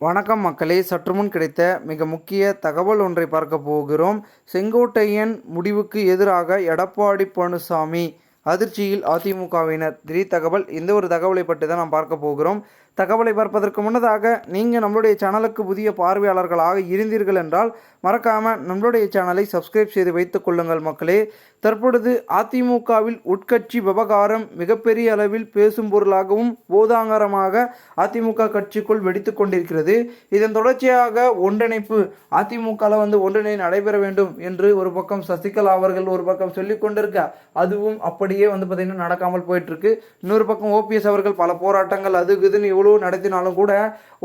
வணக்கம் மக்களே, சற்றுமுன் கிடைத்த மிக முக்கிய தகவல் ஒன்றை பார்க்க போகிறோம். செங்கோட்டையன் முடிவுக்கு எதிராக எடப்பாடி பழனிசாமி அதிர்ச்சியில் அதிமுகவினர். திடீர் தகவல். இந்த ஒரு தகவலை பற்றி தான் நாம் பார்க்க போகிறோம். தகவலை பார்ப்பதற்கு முன்னதாக நீங்கள் நம்மளுடைய சேனலுக்கு புதிய பார்வையாளர்களாக இருந்தீர்கள் என்றால் மறக்காமல் நம்மளுடைய சேனலை சப்ஸ்கிரைப் செய்து வைத்துக் கொள்ளுங்கள் மக்களே. தற்பொழுது அதிமுகவில் உட்கட்சி விவகாரம் மிகப்பெரிய அளவில் பேசும் பொருளாகவும் போதாங்கரமாக அதிமுக கட்சிக்குள் வெடித்து கொண்டிருக்கிறது. இதன் தொடர்ச்சியாக ஒன்றிணைப்பு அதிமுகவில் ஒன்றிணை நடைபெற வேண்டும் என்று ஒரு பக்கம் சசிகலா அவர்கள் ஒரு பக்கம் சொல்லிக் கொண்டிருக்க, அதுவும் அப்படியே பார்த்தீங்கன்னா நடக்காமல் போயிட்டு இருக்கு. இன்னொரு பக்கம் ஓபிஎஸ் அவர்கள் பல போராட்டங்கள் அது இதுன்னு எவ்வளோ நடத்தினாலும் கூட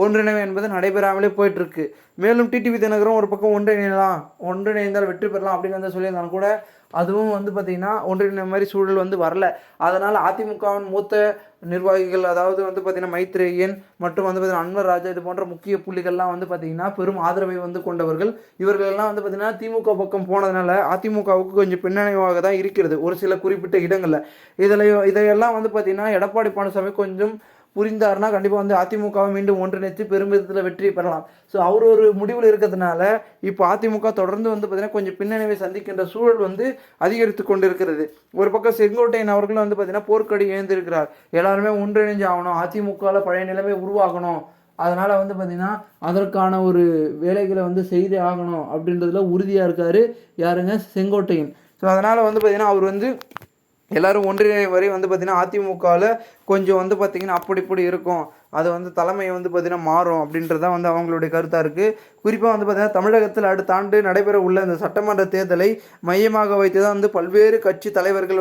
ஒன்றிணைவு என்பது நடைபெறாமலே போயிட்டு இருக்கு. மேலும் டிடிவி தினகரும் ஒரு பக்கம் ஒன்றிணைந்தால் வெற்றி பெறலாம் அப்படின்னு சொல்லியிருந்தாலும் கூட அதுவும் பார்த்தீங்கன்னா ஒன்றிணைந்த மாதிரி சூழல் வரல. அதனால் அதிமுகவின் மூத்த நிர்வாகிகள், அதாவது பார்த்தீங்கன்னா மைத்ரேயன் மற்றும் பார்த்தீங்கன்னா அன்வர் ராஜா, இது போன்ற முக்கிய புள்ளிகள்லாம் பார்த்தீங்கன்னா பெரும் ஆதரவை கொண்டவர்கள். இவர்கள் எல்லாம் பார்த்தீங்கன்னா திமுக பக்கம் போனதுனால அதிமுகவுக்கு கொஞ்சம் பின்னடைவாக தான் இருக்கிறது ஒரு சில குறிப்பிட்ட இடங்களில். இதையெல்லாம் பார்த்தீங்கன்னா எடப்பாடி பழனிசாமி கொஞ்சம் புரிந்தார்னா கண்டிப்பாக அதிமுகவை மீண்டும் ஒன்றிணைத்து பெருமிதத்தில் வெற்றி பெறலாம். ஸோ அவர் ஒரு முடிவில் இருக்கிறதுனால இப்போ அதிமுக தொடர்ந்து பார்த்தீங்கன்னா கொஞ்சம் பின்னணிவை சந்திக்கின்ற சூழல் அதிகரித்து கொண்டிருக்கிறது. ஒரு பக்கம் செங்கோட்டையன் அவர்களும் பார்த்தீங்கன்னா போர்க்கடி எழுந்திருக்கிறார். எல்லாருமே ஒன்றிணைஞ்சு ஆகணும், அதிமுகவில் பழைய நிலைமை உருவாகணும், அதனால் பார்த்தீங்கன்னா அதற்கான ஒரு வேலைகளை செய்தே ஆகணும் அப்படின்றதுல உறுதியாக இருக்கார். யாருங்க? செங்கோட்டையன். ஸோ அதனால் பார்த்தீங்கன்னா அவர் எல்லாரும் ஒன்றிணை வரை பார்த்தீங்கன்னா அதிமுகவில் கொஞ்சம் பார்த்தீங்கன்னா அப்படி இப்படி இருக்கும், அது தலைமை பார்த்தீங்கன்னா மாறும் அப்படின்றதான் அவங்களுடைய கருத்தாக இருக்குது. குறிப்பாக பார்த்தீங்கன்னா தமிழகத்தில் அடுத்த ஆண்டு நடைபெற உள்ள இந்த சட்டமன்ற தேர்தலை மையமாக வைத்து தான் பல்வேறு கட்சி தலைவர்கள்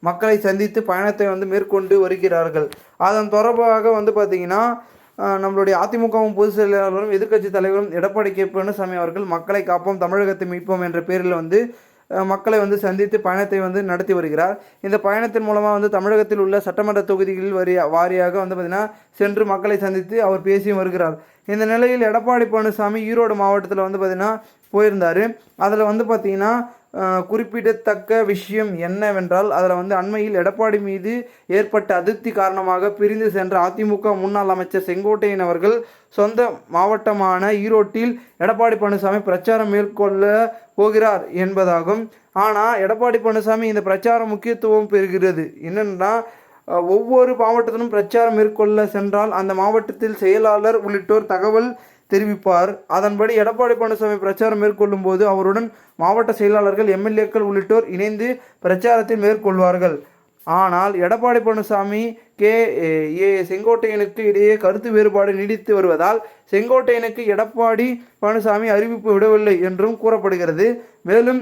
மக்களை சந்தித்து பயணத்தை மேற்கொண்டு வருகிறார்கள். அதன் தொடர்பாக பார்த்தீங்கன்னா நம்மளுடைய அதிமுகவும் பொதுச் செயலாளரும் எதிர்க்கட்சி தலைவரும் எடப்பாடி கே பழனிசாமி அவர்கள் மக்களை காப்போம் தமிழகத்தை மீட்போம் என்ற பேரில் மக்களை சந்தித்து பயணத்தை நடத்தி வருகிறார். இந்த பயணத்தின் மூலமாக தமிழகத்தில் உள்ள சட்டமன்ற தொகுதிகளில் வாரியாக பார்த்தீங்கன்னா சென்று மக்களை சந்தித்து அவர் பேசியும் வருகிறார். இந்த நிலையில் எடப்பாடி பழனிசாமி ஈரோடு மாவட்டத்தில் பார்த்தீங்கன்னா போயிருந்தார். அதில் பார்த்தீங்கன்னா குறிப்பிடத்தக்க விஷயம் என்னவென்றால், அதில் அண்மையில் எடப்பாடி மீது ஏற்பட்ட அதிருப்தி காரணமாக பிரிந்து சென்ற அதிமுக முன்னாள் அமைச்சர் செங்கோட்டையன் அவர்கள் சொந்த மாவட்டமான ஈரோட்டில் எடப்பாடி பழனிசாமி பிரச்சாரம் மேற்கொள்ள போகிறார் என்பதாகும். ஆனால் எடப்பாடி பழனிசாமி இந்த பிரச்சாரம் முக்கியத்துவம் பெறுகிறது. என்னென்னா, ஒவ்வொரு மாவட்டத்திலும் பிரச்சாரம் மேற்கொள்ள சென்றால் அந்த மாவட்டத்தில் செயலாளர் உள்ளிட்டோர் தகவல் தெரிவிப்பார். அதன்படி எடப்பாடி பழனிசாமி பிரச்சாரம் மேற்கொள்ளும் போது அவருடன் மாவட்ட செயலாளர்கள், எம்எல்ஏக்கள் உள்ளிட்டோர் இணைந்து பிரச்சாரத்தை மேற்கொள்வார்கள். ஆனால் எடப்பாடி பழனிசாமி செங்கோட்டையனுக்கு இடையே கருத்து வேறுபாடு நீடித்து வருவதால் செங்கோட்டையனுக்கு எடப்பாடி பழனிசாமி அறிவிப்பு விடவில்லை என்றும் கூறப்படுகிறது. மேலும்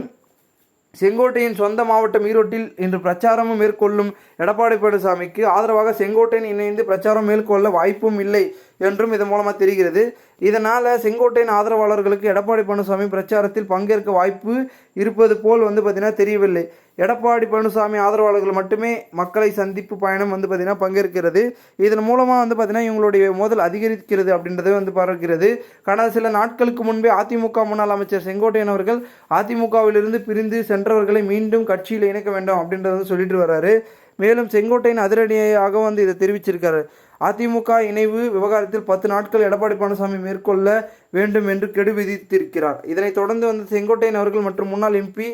செங்கோட்டையின் சொந்த மாவட்டம் ஈரோட்டில் இன்று பிரச்சாரமும் மேற்கொள்ளும் எடப்பாடி பழனிசாமிக்கு ஆதரவாக செங்கோட்டையன் இணைந்து பிரச்சாரம் மேற்கொள்ள வாய்ப்பும் இல்லை என்றும் இதன் மூலமாக தெரிகிறது. இதனால் செங்கோட்டையின் ஆதரவாளர்களுக்கு எடப்பாடி பழனிசாமி பிரச்சாரத்தில் பங்கேற்க வாய்ப்பு இருப்பது போல் பார்த்தீங்கன்னா தெரியவில்லை. எடப்பாடி பழனிசாமி ஆதரவாளர்கள் மட்டுமே மக்களை சந்திப்பு பயணம் பார்த்தீங்கன்னா பங்கேற்கிறது. இதன் மூலமாக பார்த்தீங்கன்னா இவங்களுடைய மோதல் அதிகரிக்கிறது அப்படின்றது பார்க்கிறது. கடந்த சில நாட்களுக்கு முன்பே அதிமுக முன்னாள் அமைச்சர் செங்கோட்டையன் அவர்கள் அதிமுகவிலிருந்து பிரிந்து சென்றவர்களை மீண்டும் கட்சியில் இணைக்க வேண்டும் அப்படின்றத சொல்லிட்டு வர்றாரு. மேலும் செங்கோட்டையன் அதிரடியாக இதை தெரிவிச்சிருக்காரு. அதிமுக இணைவு விவகாரத்தில் 10 நாட்கள் எடப்பாடி பழனிசாமி மேற்கொள்ள வேண்டும் என்று கெடு விதித்திருக்கிறார். இதனைத் தொடர்ந்து செங்கோட்டையன் அவர்கள் மற்றும் முன்னாள் எம்பி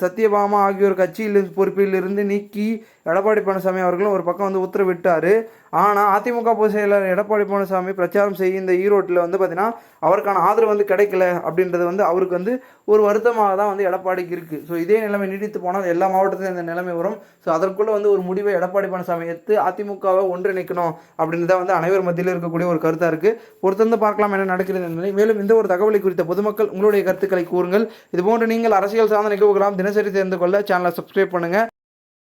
சத்யபாமா ஆகியோர் கட்சியில் பொறுப்பில் இருந்து நீக்கி எடப்பாடி பழனிசாமி அவர்களும் ஒரு பக்கம் உத்தரவிட்டார். ஆனால் அதிமுக பொதுச் செயலாளர் எடப்பாடி பழனிசாமி பிரச்சாரம் செய்ய இந்த ஈரோட்டில் பார்த்தீங்கன்னா அவருக்கான ஆதரவு கிடைக்கல அப்படின்றது அவருக்கு ஒரு வருத்தமாக தான் எடப்பாடிக்கு இருக்குது. ஸோ இதே நிலைமை நீடித்து போனால் எல்லா மாவட்டத்திலும் இந்த நிலைமை வரும். ஸோ அதற்குள்ளே ஒரு முடிவை எடப்பாடி பழனிசாமி எடுத்து அதிமுகவை ஒன்றிணைக்கணும் அப்படின்றத அனைவர் மத்தியில் இருக்கக்கூடிய ஒரு கருத்தாக இருக்குது. பொறுத்திருந்து பார்க்கலாம் என்ன நடக்கிறது என்பதை. மேலும் இந்த ஒரு தகவலை குறித்த பொதுமக்கள் உங்களுடைய கருத்துக்களை கூறுங்கள். இதுபோன்று நீங்கள் அரசியல் சார்ந்த நிகழ்வுகளாம் தினசரி தெரிந்து கொள்ள சேனலை சப்ஸ்கிரைப் பண்ணுங்கள்.